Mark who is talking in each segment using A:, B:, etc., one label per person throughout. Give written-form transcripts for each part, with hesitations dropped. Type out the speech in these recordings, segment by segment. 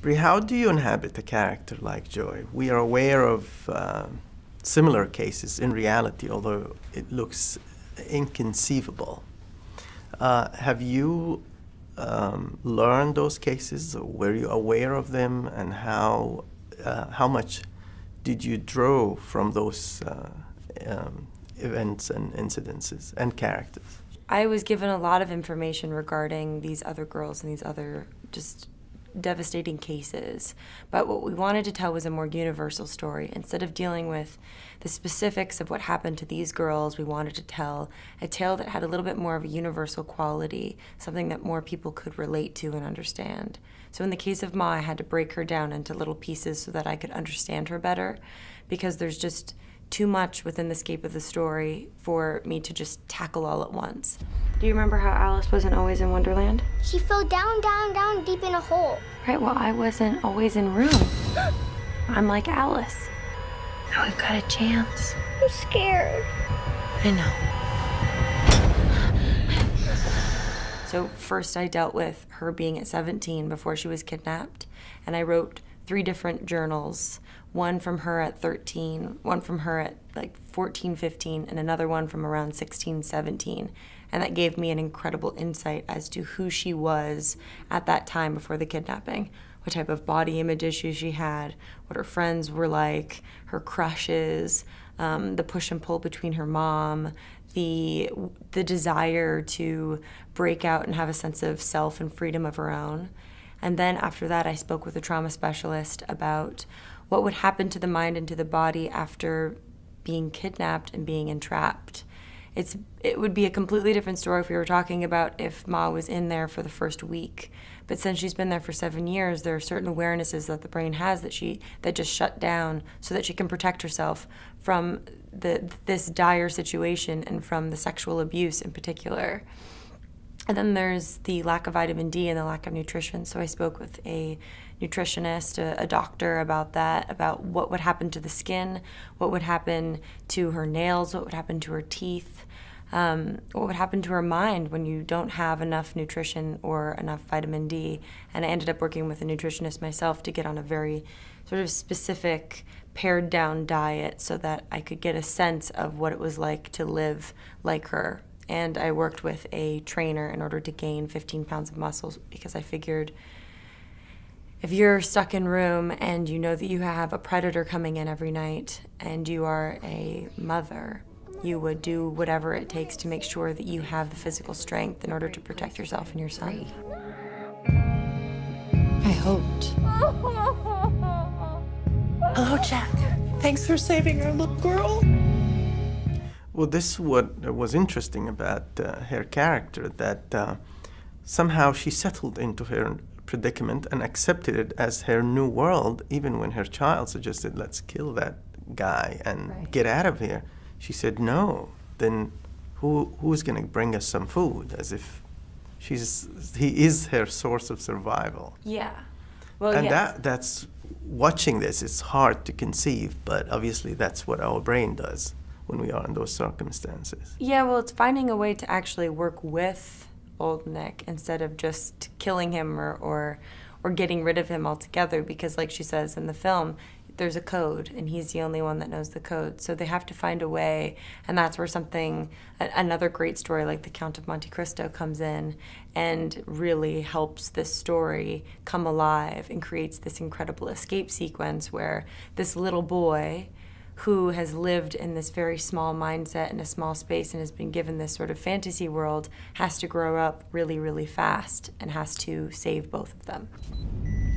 A: Brie, how do you inhabit a character like Joy? We are aware of similar cases in reality, although it looks inconceivable. Have you learned those cases? Or were you aware of them, and how much did you draw from those events and incidences and characters?
B: I was given a lot of information regarding these other girls and these other just devastating cases, but what we wanted to tell was a more universal story. Instead of dealing with the specifics of what happened to these girls, we wanted to tell a tale that had a little bit more of a universal quality, something that more people could relate to and understand. So in the case of Ma, I had to break her down into little pieces so that I could understand her better, because there's just too much within the scope of the story for me to just tackle all at once. Do you remember how Alice wasn't always in Wonderland?
C: She fell down, down, down, deep in a hole.
B: Right, well, I wasn't always in room. I'm like Alice. Now we've got a chance.
C: I'm scared.
B: I know. So first I dealt with her being at 17 before she was kidnapped, and I wrote 3 different journals. One from her at 13, one from her at like 14, 15, and another one from around 16, 17. And that gave me an incredible insight as to who she was at that time before the kidnapping, what type of body image issues she had, what her friends were like, her crushes, the push and pull between her mom, the desire to break out and have a sense of self and freedom of her own. And then after that, I spoke with a trauma specialist about what would happen to the mind and to the body after being kidnapped and being entrapped. It would be a completely different story if we were talking about if Ma was in there for the first week. But since she's been there for 7 years, there are certain awarenesses that the brain has that just shut down so that she can protect herself from this dire situation and from the sexual abuse in particular. And then there's the lack of vitamin D and the lack of nutrition. So I spoke with a nutritionist, a doctor about that, about what would happen to the skin, what would happen to her nails, what would happen to her teeth, what would happen to her mind when you don't have enough nutrition or enough vitamin D. And I ended up working with a nutritionist myself to get on a very sort of specific, pared down diet so that I could get a sense of what it was like to live like her. And I worked with a trainer in order to gain 15 pounds of muscle, because I figured if you're stuck in room and you know that you have a predator coming in every night and you are a mother, you would do whatever it takes to make sure that you have the physical strength in order to protect yourself and your son.
D: I hoped. Hello, Jack. Thanks for saving our little girl.
A: Well, this is what was interesting about her character, that somehow she settled into her predicament and accepted it as her new world, even when her child suggested, let's kill that guy and get out of here. She said, no, then who's going to bring us some food? As if he is her source of survival.
B: Yeah. Well,
A: and
B: yes.
A: that's watching this, it's hard to conceive, but obviously that's what our brain does when we are in those circumstances.
B: Yeah, well, it's finding a way to actually work with old Nick instead of just killing him or getting rid of him altogether, because like she says in the film, there's a code and he's the only one that knows the code. So they have to find a way, and that's where another great story like The Count of Monte Cristo comes in and really helps this story come alive and creates this incredible escape sequence where this little boy who has lived in this very small mindset in a small space and has been given this sort of fantasy world has to grow up really, really fast and has to save both of them.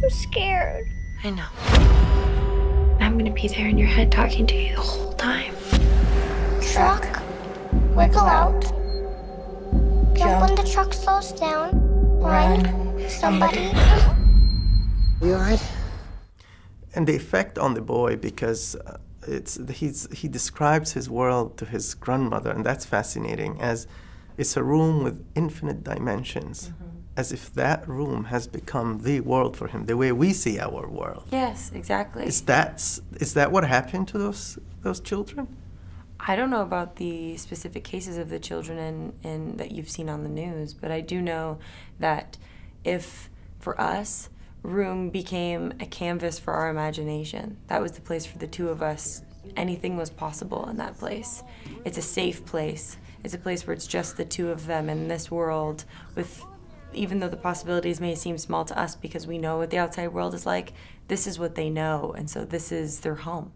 C: I'm scared.
B: I know. I'm gonna be there in your head talking to you the whole time.
C: Truck, wiggle out. Jump when the truck slows down. Run, somebody.
D: You all right?
A: And the effect on the boy, because he describes his world to his grandmother, and that's fascinating, as it's a room with infinite dimensions, as if that room has become the world for him, the way we see our world.
B: Yes, exactly.
A: Is that what happened to those children?
B: I don't know about the specific cases of the children that you've seen on the news, but I do know that if, for us, room became a canvas for our imagination. That was the place for the two of us. Anything was possible in that place. It's a safe place. It's a place where it's just the two of them in this world, with, even though the possibilities may seem small to us because we know what the outside world is like, this is what they know, and so this is their home.